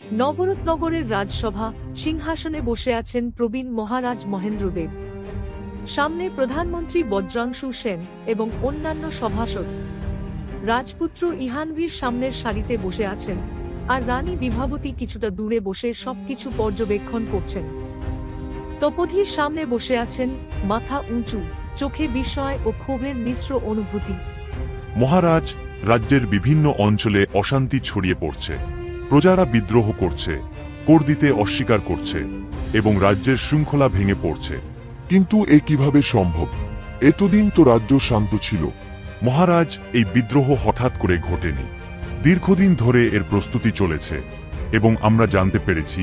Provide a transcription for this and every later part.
নবরত্নগরের রাজসভা সিংহাসনে বসে আছেন প্রবীণ মহারাজ মহেন্দ্রদেব। সামনে প্রধানমন্ত্রী বজ্রাংশু সেন এবং অন্যান্য সভাসদ। রাজপুত্র ইহানভীর সামনের সারিতে বসে আছেন, আর রানী বিভাবতী কিছুটা দূরে বসে সবকিছু পর্যবেক্ষণ করছেন। তপোধীর সামনে বসে আছেন, মাথা উঁচু, চোখে বিস্ময় ও ক্ষোভের মিশ্র অনুভূতি। মহারাজ, রাজ্যের বিভিন্ন অঞ্চলে অশান্তি ছড়িয়ে পড়ছে। প্রজারা বিদ্রোহ করছে, কর দিতে অস্বীকার করছে এবং রাজ্যের শৃঙ্খলা ভেঙে পড়ছে। কিন্তু এ কিভাবে সম্ভব? এতদিন তো রাজ্য শান্ত ছিল। মহারাজ, এই বিদ্রোহ হঠাৎ করে ঘটেনি। দীর্ঘদিন ধরে এর প্রস্তুতি চলেছে এবং আমরা জানতে পেরেছি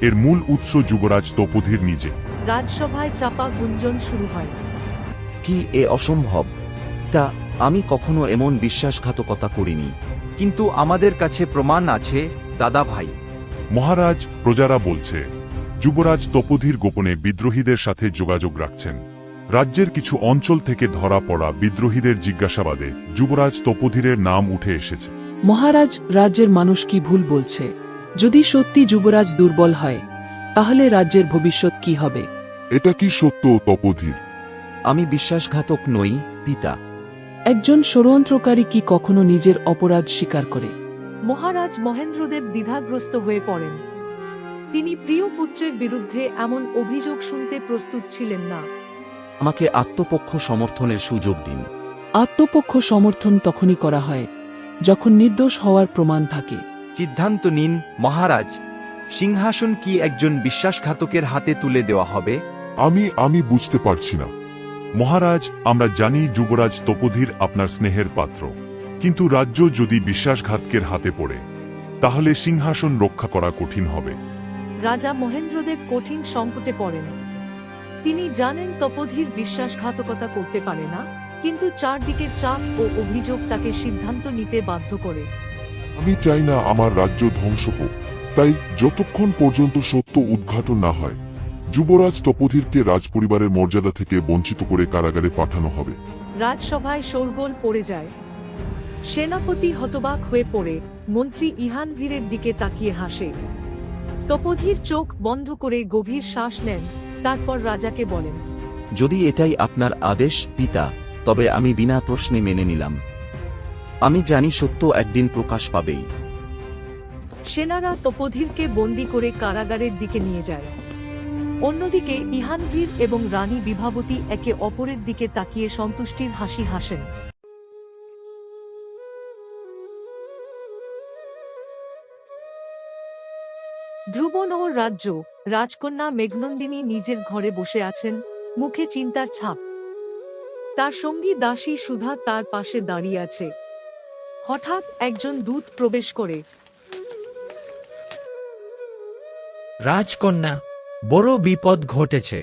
এর মূল উৎস যুবরাজ তপোধীর নিজে। রাজসভায় চাপা গুঞ্জন শুরু হয়। কি এ অসম্ভব? তা আমি কখনো এমন বিশ্বাসঘাতকতা করিনি। কিন্তু আমাদের কাছে প্রমাণ আছে দাদা ভাই। মহারাজ, প্রজারা বলছে যুবরাজ তপোধীর গোপনে বিদ্রোহীদের সাথে যোগাযোগ রাখছেন। রাজ্যের কিছু অঞ্চল থেকে ধরা পড়া বিদ্রোহীদের জিজ্ঞাসাবাদে যুবরাজ তপোধীরের নাম উঠে এসেছে। মহারাজ, রাজ্যের মানুষ কি ভুল বলছে? যদি সত্যি যুবরাজ দুর্বল হয়, তাহলে রাজ্যের ভবিষ্যৎ কি হবে? এটা কি সত্য তপোধীর? আমি বিশ্বাসঘাতক নই, পিতা। একজন ষড়যন্ত্রকারী কি কখনো নিজের অপরাধ স্বীকার করে? মহারাজ মহেন্দ্রদেব দ্বিধাগ্রস্ত হয়ে পড়েন। তিনি প্রিয় পুত্রের বিরুদ্ধে এমন অভিযোগ শুনতে প্রস্তুত ছিলেন না। আমাকে আত্মপক্ষ সমর্থনের সুযোগ দিন। আত্মপক্ষ সমর্থন তখনই করা হয় যখন নির্দোষ হওয়ার প্রমাণ থাকে। সিদ্ধান্ত নিন মহারাজ। সিংহাসন কি একজন বিশ্বাসঘাতকের হাতে তুলে দেওয়া হবে? আমি বুঝতে পারছি না। মহারাজ, আমরা জানি যুবরাজ তপোধীর আপনার স্নেহের পাত্র, কিন্তু রাজ্য যদি বিশ্বাসঘাতকের হাতে পড়ে তাহলে সিংহাসন রক্ষা করা কঠিন হবে। রাজা মহেন্দ্রদেব কঠিন সংকটে পড়েন। তিনি জানেন তপোধীর বিশ্বাসঘাতকতা করতে পারে না, কিন্তু চারদিকের চাপ ও অভিযোগ তাকে সিদ্ধান্ত নিতে বাধ্য করে। আমি চাই না আমার রাজ্য ধ্বংস হোক, তাই যতক্ষণ পর্যন্ত সত্য উদ্ঘাটন না হয় যুবরাজ তপোধীরকে রাজপরিবারের মর্যাদা থেকে বঞ্চিত করে কারাগারে পাঠানো হবে। রাজসভায় শোরগোল পড়ে যায়। সেনাপতি হতবাক হয়ে পড়ে মন্ত্রী ইহানভীরের দিকে তাকিয়ে হাসে। তপোধীর চোখ বন্ধ করে গভীর শ্বাস নেন, তারপর রাজাকে বলেন, যদি এটাই আপনার আদেশ পিতা, তবে আমি বিনা প্রশ্নে মেনে নিলাম। আমি জানি সত্য একদিন প্রকাশ পাবেই। সেনারা তপোধীরকে বন্দী করে কারাগারের দিকে নিয়ে যায়। অন্যদিকে ইহানভীর এবং রানী বিভাবতী একে অপরের দিকে তাকিয়ে সন্তুষ্টির হাসি হাসেন। ধ্রুবনগর রাজ্য, রাজকন্যা মেঘনন্দিনী নিজের ঘরে বসে আছেন, মুখে চিন্তার ছাপ। তার সঙ্গী দাসী সুধা তার পাশে দাঁড়িয়ে আছে। হঠাৎ একজন দূত প্রবেশ করে। রাজকন্যা, বড় বিপদ ঘটেছে।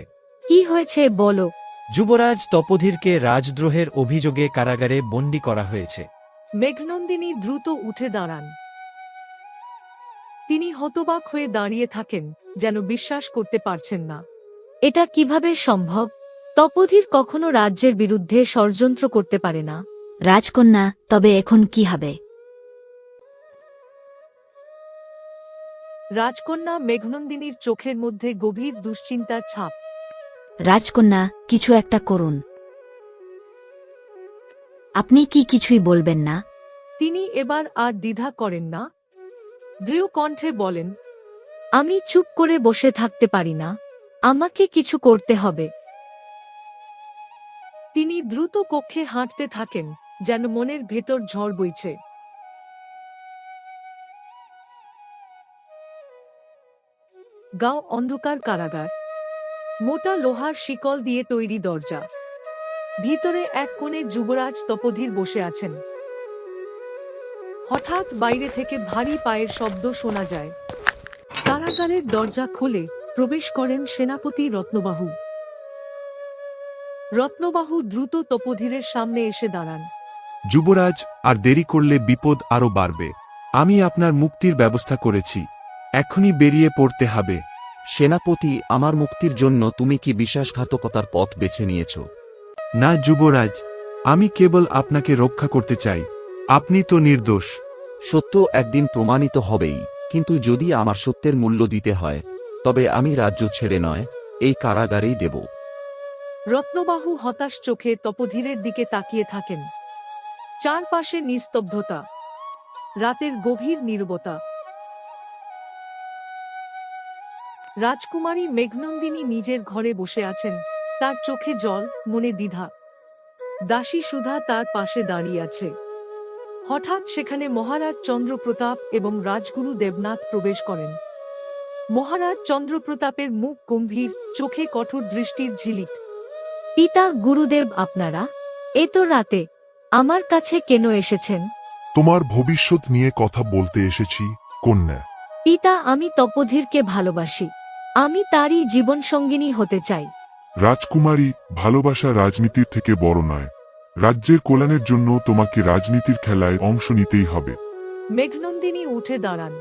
কি হয়েছে বলো? যুবরাজ তপোধীরকে রাজদ্রোহের অভিযোগে কারাগারে বন্দী করা হয়েছে। মেঘনন্দিনী দ্রুত উঠে দাঁড়ান। তিনি হতবাক হয়ে দাঁড়িয়ে থাকেন, যেন বিশ্বাস করতে পারছেন না। এটা কিভাবে সম্ভব? তপোধীর কখনো রাজ্যের বিরুদ্ধে ষড়যন্ত্র করতে পারে না। রাজকন্যা, তবে এখন কি হবে? রাজকন্যা মেঘনন্দিনীর চোখের মধ্যে গভীর দুশ্চিন্তার ছাপ। রাজকন্যা, কিছু একটা করুন। আপনি কি কিছুই বলবেন না? তিনি এবার আর দ্বিধা করেন না। দৃঢ় কণ্ঠে বলেন, আমি চুপ করে বসে থাকতে পারি না। আমাকে কিছু করতে হবে। তিনি দ্রুত কক্ষে হাঁটতে থাকেন, যেন মনের ভেতর ঝড় বইছে। গাঁও অন্ধকার কারাগার। মোটা লোহার শিকল দিয়ে তৈরি দরজা। ভিতরে এক কোণে যুবরাজ তপোধীর বসে আছেন। হঠাৎ বাইরে থেকে ভারী পায়ের শব্দ শোনা যায়। কারাগারের দরজা খুলে প্রবেশ করেন সেনাপতি রত্নবাহু। রত্নবাহু দ্রুত তপোধীরের সামনে এসে দাঁড়ান। যুবরাজ, আর দেরি করলে বিপদ আরো বাড়বে। আমি আপনার মুক্তির ব্যবস্থা করেছি, এখনই বেরিয়ে পড়তে হবে। সেনাপতি, আমার মুক্তির জন্য তুমি কি বিশ্বাসঘাতকতার পথ বেছে নিয়েছ? না যুবরাজ, আমি কেবল আপনাকে রক্ষা করতে চাই। আপনি তো নির্দোষ। সত্য একদিন প্রমাণিত হবেই। কিন্তু যদি আমার সত্যের মূল্য দিতে হয় তবে আমি রাজ্য ছেড়ে নয়, এই কারাগারেই দেব। রত্নবাহু হতাশ চোখে তপোধীরের দিকে তাকিয়ে থাকেন। চারপাশে নিস্তব্ধতা, রাতের গভীর নীরবতা। রাজকুমারী মেঘনন্দিনী নিজের ঘরে বসে আছেন, তার চোখে জল, মনে দ্বিধা। দাসী সুধা তার পাশে দাঁড়িয়ে আছে। হঠাৎ সেখানে মহারাজ চন্দ্রপ্রতাপ এবং রাজগুরু দেবনাথ প্রবেশ করেন। মহারাজ চন্দ্রপ্রতাপের মুখ গম্ভীর, চোখে কঠোর দৃষ্টির ঝিলিক। পিতা গুরুদেব, আপনারা এত রাতে আমার কাছে কেন এসেছেন? তোমার ভবিষ্যৎ নিয়ে কথা বলতে এসেছি, কন্যা। পিতা, আমি তপোধীরকে ভালোবাসি। আমি তারই জীবনসঙ্গিনী হতে চাই। রাজকুমারী, ভালোবাসা রাজনীতির থেকে বড় নয়। রাজ্যের কল্যাণের জন্য তোমাকে রাজনীতির খেলায় অংশ নিতেই হবে। মেঘনন্দিনী উঠে দাঁড়ান।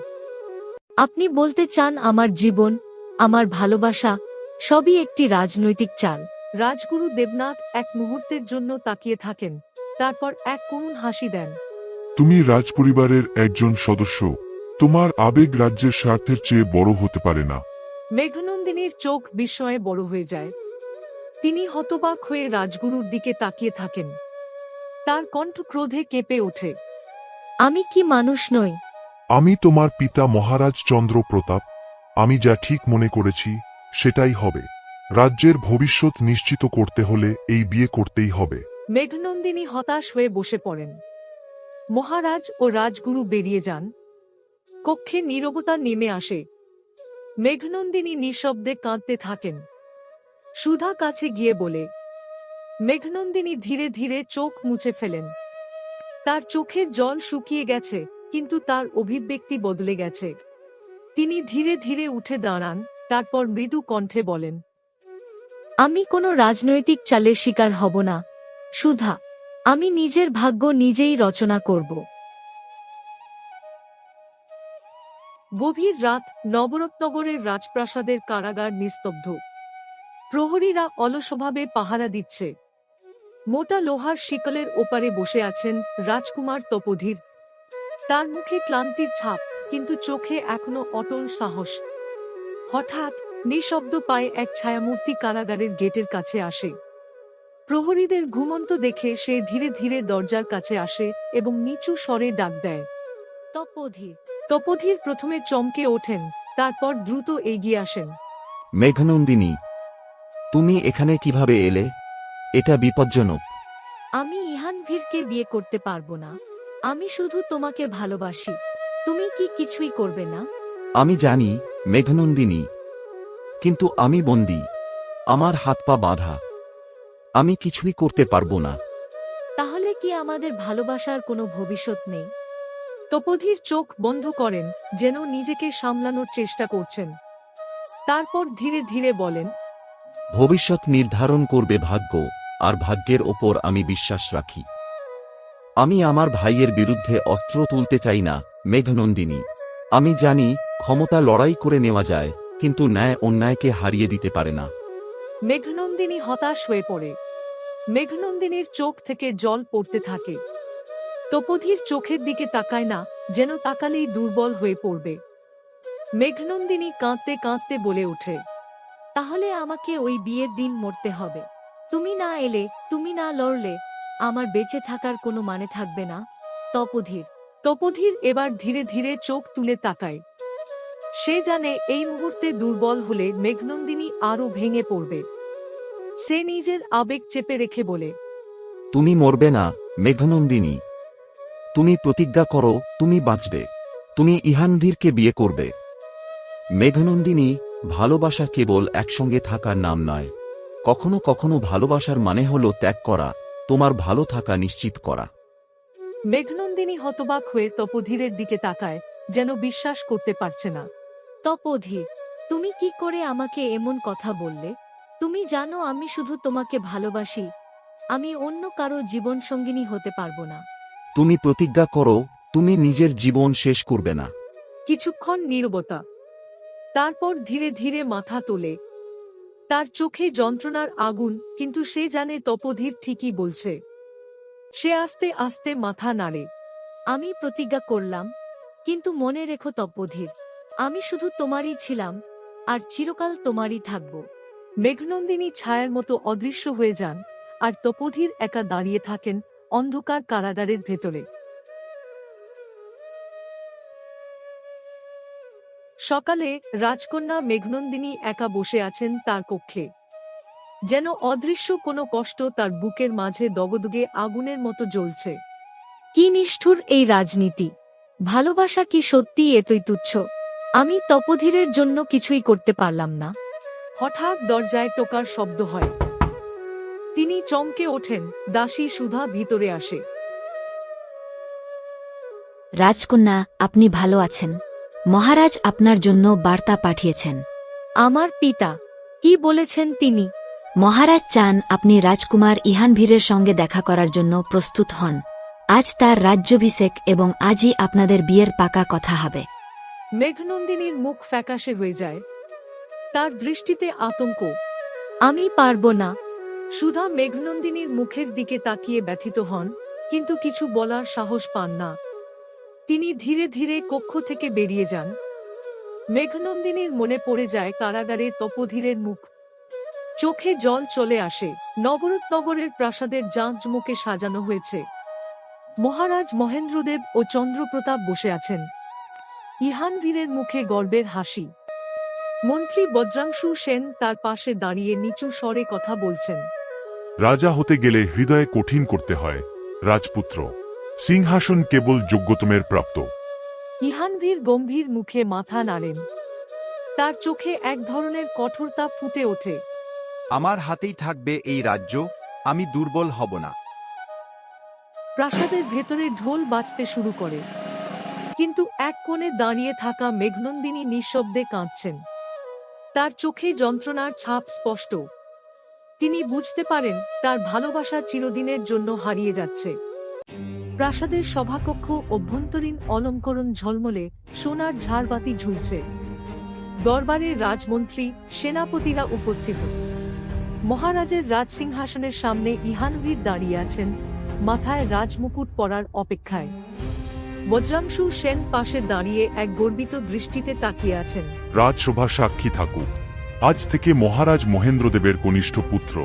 আপনি বলতে চান আমার জীবন, আমার ভালোবাসা সবই একটি রাজনৈতিক চাল? রাজগুরু দেবনাথ এক মুহূর্তের জন্য তাকিয়ে থাকেন, তারপর এক করুণ হাসি দেন। তুমি রাজপরিবারের একজন সদস্য। তোমার আবেগ রাজ্যের স্বার্থের চেয়ে বড় হতে পারে না। মেঘনন্দিনীর চোখ বিস্ময়ে বড় হয়ে যায়। তিনি হতবাক হয়ে রাজগুরুর দিকে তাকিয়ে থাকেন। তার কণ্ঠ ক্রোধে কেঁপে ওঠে। আমি কি মানুষ নই? আমি তোমার পিতা মহারাজ চন্দ্রপ্রতাপ। আমি যা ঠিক মনে করেছি সেটাই হবে। রাজ্যের ভবিষ্যৎ নিশ্চিত করতে হলে এই বিয়ে করতেই হবে। মেঘনন্দিনী হতাশ হয়ে বসে পড়েন। মহারাজ ও রাজগুরু বেরিয়ে যান। কক্ষে নীরবতা নেমে আসে। মেঘনন্দিনী নিঃশব্দে কাঁদতে থাকেন। সুধা কাছে গিয়ে বলে। মেঘনন্দিনী ধীরে ধীরে চোখ মুছে ফেলেন। তার চোখের জল শুকিয়ে গেছে, কিন্তু তার অভিব্যক্তি বদলে গেছে। তিনি ধীরে ধীরে উঠে দাঁড়ান, তারপর মৃদু কণ্ঠে বলেন, আমি কোনো রাজনৈতিক চালের শিকার হব না সুধা। আমি নিজের ভাগ্য নিজেই রচনা করব। গভীর রাত, নবরত্নগরের রাজপ্রাসাদের কারাগার নিস্তব্ধ। প্রহরীরা অলসভাবে পাহারা দিচ্ছে। মোটা লোহার শিকলের ওপারে বসে আছেন রাজকুমার তপোধীর। তার মুখে ক্লান্তির ছাপ, কিন্তু চোখে এখনো অটল সাহস। হঠাৎ নিঃশব্দ পায়ে এক ছায়ামূর্তি কারাগারের গেটের কাছে আসে। প্রহরীদের ঘুমন্ত দেখে সে ধীরে ধীরে দরজার কাছে আসে এবং নিচু স্বরে ডাক দেয়, তপোধীর। তপোধীর প্রথমে চমকে ওঠেন, তারপর দ্রুত এগিয়ে আসেন। মেঘনন্দিনী, তুমি এখানে কিভাবে এলে? এটা বিপজ্জনক। আমি ইহানভীরকে বিয়ে করতে পারবো না। আমি শুধু তোমাকে ভালোবাসি। তুমি কি কিছুই করবে না? আমি জানি মেঘনন্দিনী, কিন্তু আমি বন্দী। আমার হাত পা বাঁধা। আমি কিছুই করতে পারবো না। তাহলে কি আমাদের ভালোবাসার কোনো ভবিষ্যৎ নেই? তপোধীর চোখ বন্ধ করেন, যেন নিজেকে সামলানোর চেষ্টা করছেন। তারপর ধীরে ধীরে বলেন, ভবিষ্যৎ নির্ধারণ করবে ভাগ্য, আর ভাগ্যের ওপর আমি বিশ্বাস রাখি। আমি আমার ভাইয়ের বিরুদ্ধে অস্ত্র তুলতে চাই না মেঘনন্দিনী। আমি জানি ক্ষমতা লড়াই করে নেওয়া যায়, কিন্তু ন্যায় অন্যায়কে হারিয়ে দিতে পারে না। মেঘনন্দিনী হতাশ হয়ে পড়ে। মেঘনন্দিনীর চোখ থেকে জল পড়তে থাকে। তপোধীর চোখের দিকে তাকায় না, যেন তাকালেই দুর্বল হয়ে পড়বে। মেঘনন্দিনী কাঁদতে কাঁদতে বলে ওঠে, তাহলে আমাকে ওই বিয়ের দিন মরতে হবে। তুমি না এলে, তুমি না লড়লে আমার বেঁচে থাকার কোনো মানে থাকবে না। তপোধীর। তপোধীর এবার ধীরে ধীরে চোখ তুলে তাকায়। সে জানে এই মুহূর্তে দুর্বল হলে মেঘনন্দিনী আরো ভেঙে পড়বে। সে নিজের আবেগ চেপে রেখে বলে, তুমি মরবে না মেঘনন্দিনী। তুমি প্রতিজ্ঞা করো, তুমি বাঁচবে। তুমি ইহানভীরকে বিয়ে করবে। মেঘনন্দিনী, ভালোবাসা কেবল একসঙ্গে থাকার নাম নয়। কখনো কখনো ভালোবাসার মানে হলো ত্যাগ করা, তোমার ভালো থাকা নিশ্চিত করা। মেঘনন্দিনী হতবাক হয়ে তপোধীরের দিকে তাকায়, যেন বিশ্বাস করতে পারছে না। তপোধীর, তুমি কি করে আমাকে এমন কথা বললে? তুমি জানো আমি শুধু তোমাকে ভালোবাসি। আমি অন্য কারো জীবনসঙ্গিনী হতে পারবো না। তুমি প্রতিজ্ঞা করো, তুমি নিজের জীবন শেষ করবে না। কিছুক্ষণ নীরবতা। তারপর ধীরে ধীরে মাথা তোলে। তার চোখে যন্ত্রণার আগুন, কিন্তু সে জানে তপোধীর ঠিকই বলছে। সে আস্তে আস্তে মাথা নাড়ে। আমি প্রতিজ্ঞা করলাম। কিন্তু মনে রেখো তপোধীর, আমি শুধু তোমারই ছিলাম আর চিরকাল তোমারই থাকব। মেঘনন্দিনী ছায়ার মতো অদৃশ্য হয়ে যান, আর তপোধীর একা দাঁড়িয়ে থাকেন অন্ধকার কারাগারের ভেতরে। সকালে রাজকন্যা মেঘনন্দিনী একা বসে আছেন তার কক্ষে। যেন অদৃশ্য কোনো কষ্ট তার বুকের মাঝে দগদগে আগুনের মতো জ্বলছে। কি নিষ্ঠুর এই রাজনীতি! ভালোবাসা কি সত্যিই এতই তুচ্ছ? আমি তপোধীরের জন্য কিছুই করতে পারলাম না। হঠাৎ দরজায় টোকার শব্দ হয়। তিনি চমকে ওঠেন। দাসী সুধা ভিতরে আসে। রাজকন্যা, আপনি ভালো আছেন? মহারাজ আপনার জন্য বার্তা পাঠিয়েছেন। আমার পিতা কি বলেছেন তিনি? মহারাজ চান আপনি রাজকুমার ইহানভীরের সঙ্গে দেখা করার জন্য প্রস্তুত হন। আজ তার রাজ্যাভিষেক এবং আজই আপনাদের বিয়ের পাকা কথা হবে। মেঘনন্দিনীর মুখ ফ্যাকাশে হয়ে যায়। তার দৃষ্টিতে আতঙ্ক। আমি পারবো না। সুধা মেঘনন্দিনীর মুখের দিকে তাকিয়ে ব্যথিত হন, কিন্তু কিছু বলার সাহস পান না। তিনি ধীরে ধীরে কক্ষ থেকে বেরিয়ে যান। মেঘনন্দিনীর মনে পড়ে যায় কারাগারে তপোধীরের মুখ। চোখে জল চলে আসে। নগরের প্রাসাদের জাঁকজমকে সাজানো হয়েছে। মহারাজ মহেন্দ্রদেব ও চন্দ্রপ্রতাপ বসে আছেন। ইহানভীরের মুখে গর্বের হাসি। মন্ত্রী বজ্রাংশু সেন তার পাশে দাঁড়িয়ে নিচু স্বরে কথা বলছেন। রাজা হতে গেলে হৃদয় কঠিন করতে হয় রাজপুত্র। সিংহাসন কেবল যোগ্যতমের প্রাপ্ত। ইহানভীর গম্ভীর মুখে মাথা নাড়েন। তার চোখে এক ধরনের কঠোরতা ফুটে ওঠে। আমার হাতেই থাকবে এই রাজ্য, আমি দুর্বল হব না। প্রাসাদের ভেতরে ঢোল বাজতে শুরু করে, কিন্তু এক কোণে দাঁড়িয়ে থাকা মেঘনন্দিনী নিঃশব্দে কাঁদছেন। তার চোখে যন্ত্রণার ছাপ স্পষ্ট। তিনি বুঝতে পারেন তার ভালোবাসা চিরদিনের জন্য হারিয়ে যাচ্ছে। প্রাসাদের সভাকক্ষ অভ্যন্তরীণ অলঙ্করণ ঝলমলে, সোনার ঝাড়বাতি ঝুলছে। দরবারে রাজমন্ত্রী, সেনাপতিরা উপস্থিত। মহারাজের রাজসিংহাসনের সামনে ইহানভীর দাঁড়িয়ে আছেন, মাথায় রাজমুকুট পরার অপেক্ষায়। বজ্রাংশু সেন পাশে দাঁড়িয়ে এক গর্বিত দৃষ্টিতে তাকিয়ে আছেন। রাজসভা সাক্ষী থাকুক, আজ থেকে মহারাজ মহেন্দ্রদেবের কনিষ্ঠ পুত্র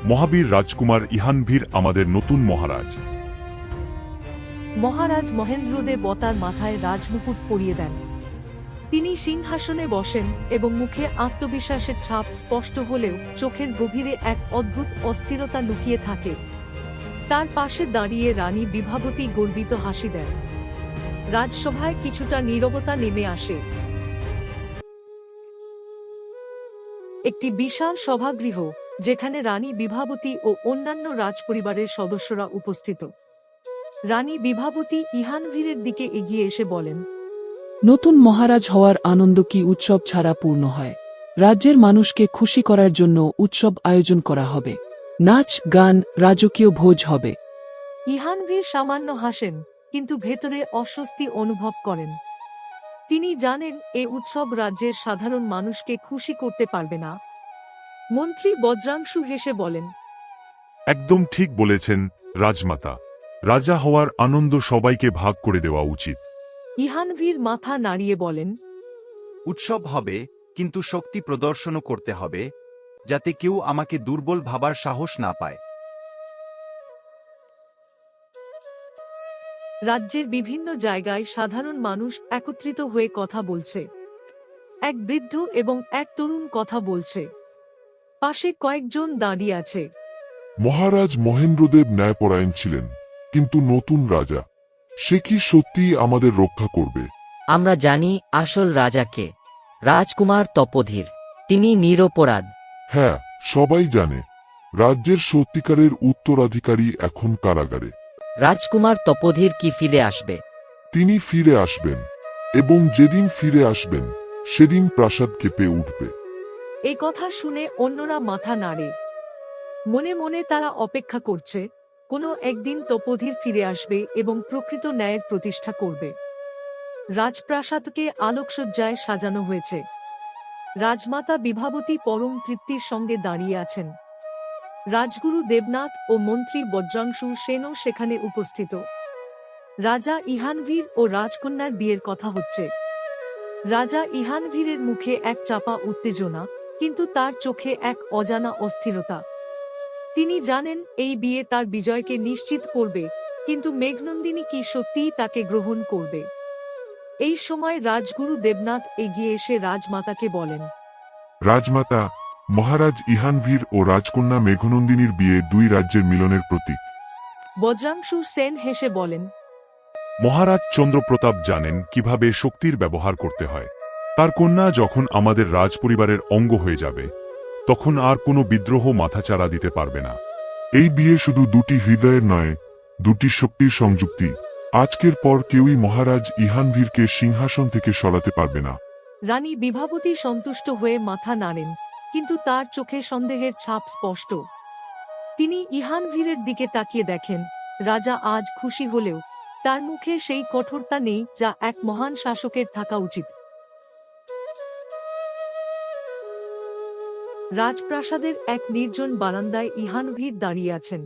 মহাবীর রাজকুমার ইহানভীর আমাদের নতুন মহারাজ। মহারাজ মহেন্দ্রদেব তার মাথায় রাজমুকুট পরিয়ে দেন। তিনি সিংহাসনে বসেন এবং মুখে আত্মবিশ্বাসের ছাপ স্পষ্ট হলেও চোখের গভীরে এক অদ্ভুত অস্থিরতা লুকিয়ে থাকে। তার পাশে দাঁড়িয়ে রানী বিভাবতী গর্বিত হাসি দেন। রাজসভায় কিছুটা নীরবতা নেমে আসে। একটি বিশাল সভাগৃহ, যেখানে রানী বিভাবতী ও অন্যান্য রাজপরিবারের সদস্যরা উপস্থিত। রানী বিভাবতী ইহানভীরের দিকে এগিয়ে এসে বলেন, নতুন মহারাজ হওয়ার আনন্দ কি উৎসব ছাড়া পূর্ণ হয়? রাজ্যের মানুষকে খুশি করার জন্য উৎসব আয়োজন করা হবে। নাচ, গান, রাজকীয় ভোজ হবে। ইহানভীর সামান্য হাসেন, কিন্তু ভেতরে অস্বস্তি অনুভব করেন। তিনি জানেন এ উৎসব রাজ্যের সাধারণ মানুষকে খুশি করতে পারবে না। মন্ত্রী বজ্রাংশু হেসে বলেন, একদম ঠিক বলেছেন রাজমাতা। রাজা হওয়ার আনন্দ সবাইকে ভাগ করে দেওয়া উচিত। ইহানভীর মাথা নাড়িয়ে বলেন, উৎসব হবে, কিন্তু শক্তি প্রদর্শনও করতে হবে, যাতে কেউ আমাকে দুর্বল ভাবার সাহস না পায়। রাজ্যের বিভিন্ন জায়গায় সাধারণ মানুষ একত্রিত হয়ে কথা বলছে। এক বৃদ্ধ এবং এক তরুণ কথা বলছে। পাশে কয়েকজন দাঁড়িয়ে আছে। মহারাজ মহেন্দ্রদেব ন্যায়পরায়ণ ছিলেন, কিন্তু নতুন রাজা, সে কি সত্যিই আমাদের রক্ষা করবে? আমরা জানি আসল রাজাকে, রাজকুমার তপোধীর। তিনি নিরপরাধ। হ্যাঁ, সবাই জানে। রাজ্যের সত্যিকারের উত্তরাধিকারী এখন কারাগারে। রাজকুমার তপোধীর কি ফিরে আসবে? তিনি ফিরে আসবেন, এবং যেদিন ফিরে আসবেন সেদিন প্রাসাদ কেঁপে উঠবে। এই কথা শুনে অন্যরা মাথা নাড়ে। মনে মনে তারা অপেক্ষা করছে, কোনো একদিন তপোধীর ফিরে আসবে এবং প্রকৃত ন্যায়ের প্রতিষ্ঠা করবে। রাজপ্রাসাদকে আলোকসজ্জায় সাজানো হয়েছে। রাজমাতা বিভাবতী পরম তৃপ্তির সঙ্গে দাঁড়িয়ে আছেন। রাজগুরু দেবনাথ ও মন্ত্রী বজ্রাংশু সেনও সেখানে উপস্থিত। রাজা ইহানভীর ও রাজকন্যার বিয়ের কথা হচ্ছে। রাজা ইহানভীরের মুখে এক চাপা উত্তেজনা, কিন্তু তার চোখে এক অজানা অস্থিরতা। তিনি জানেন এই বিয়ে তার বিজয়কে নিশ্চিত করবে, কিন্তু মেঘনন্দিনী কি সত্যিই তাকে গ্রহণ করবে? এই সময় রাজগুরু দেবনাথ এগিয়ে এসে রাজমাতাকে বলেন, রাজমাতা, মহারাজ ইহানভীর ও রাজকন্যা মেঘনন্দিনীর বিয়ে দুই রাজ্যের মিলনের প্রতীক। বজ্রাংশু সেন হেসে বলেন, মহারাজ চন্দ্রপ্রতাপ জানেন কিভাবে শক্তির ব্যবহার করতে হয়। তার কন্যা যখন আমাদের রাজপরিবারের অঙ্গ হয়ে যাবে, তখন আর কোনো বিদ্রোহ মাথাচাড়া দিতে পারবে না। এই বিয়ে শুধু দুটি হৃদয়ের নয়, দুটি শক্তির সংযুক্তি। আজকের পর কেউই মহারাজ ইহানভীরকে সিংহাসন থেকে সরাতে পারবে না। রানী বিভাবতী সন্তুষ্ট হয়ে মাথা নাড়েন, কিন্তু তার চোখে সন্দেহের ছাপ স্পষ্ট। তিনি ইহানভীরের দিকে তাকিয়ে দেখেন, রাজা আজ খুশি হলেও তার মুখে সেই কঠোরতা নেই যা এক মহান শাসকের থাকা উচিত। রাজপ্রাসাদের এক নির্জন বারান্দায় ইহানভীর দাঁড়িয়ে আছেন।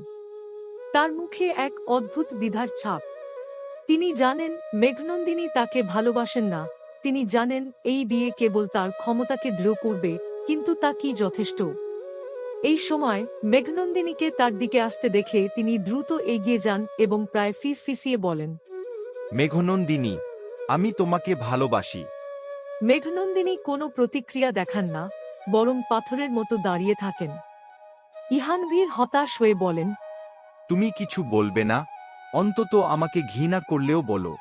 তার মুখে এক অদ্ভুত দ্বিধার ছাপ। তিনি জানেন মেঘনন্দিনী তাকে ভালোবাসেন না। তিনি জানেন এই বিয়ে কেবল তার ক্ষমতাকে দৃঢ় করবে, কিন্তু তা কি যথেষ্ট? এই সময় মেঘনন্দিনীকে তার দিকে আসতে দেখে তিনি দ্রুত এগিয়ে যান এবং প্রায় ফিসফিসিয়ে বলেন, মেঘনন্দিনী, আমি তোমাকে ভালোবাসি। মেঘনন্দিনী কোনো প্রতিক্রিয়া দেখান না, বরং পাথরের মতো দাঁড়িয়ে থাকেন। ইহানভীর হতাশ হয়ে বলেন, তুমি কিছু বলবে না? অন্তত আমাকে ঘৃণা করলেও বলো।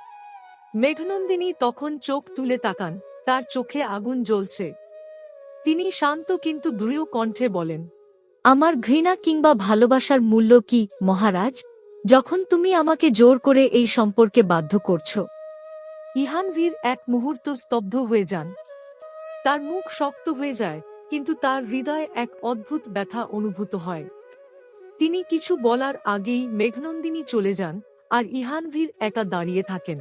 মেঘনন্দিনী তখন চোখ তুলে তাকান, তার চোখে আগুন জ্বলছে। তিনি শান্ত কিন্তু দৃঢ় কণ্ঠে বলেন, আমার ঘৃণা কিংবা ভালোবাসার মূল্য কি মহারাজ, যখন তুমি আমাকে জোর করে এই সম্পর্কে বাধ্য করছো? ইহানভীর এক মুহূর্ত স্তব্ধ হয়ে যান। তার মুখ শক্ত হয়ে যায়, কিন্তু তার হৃদয়ে এক অদ্ভুত ব্যথা অনুভূত হয়। তিনি কিছু বলার আগেই মেঘনন্দিনী চলে যান, আর ইহানভীর একা দাঁড়িয়ে থাকেন।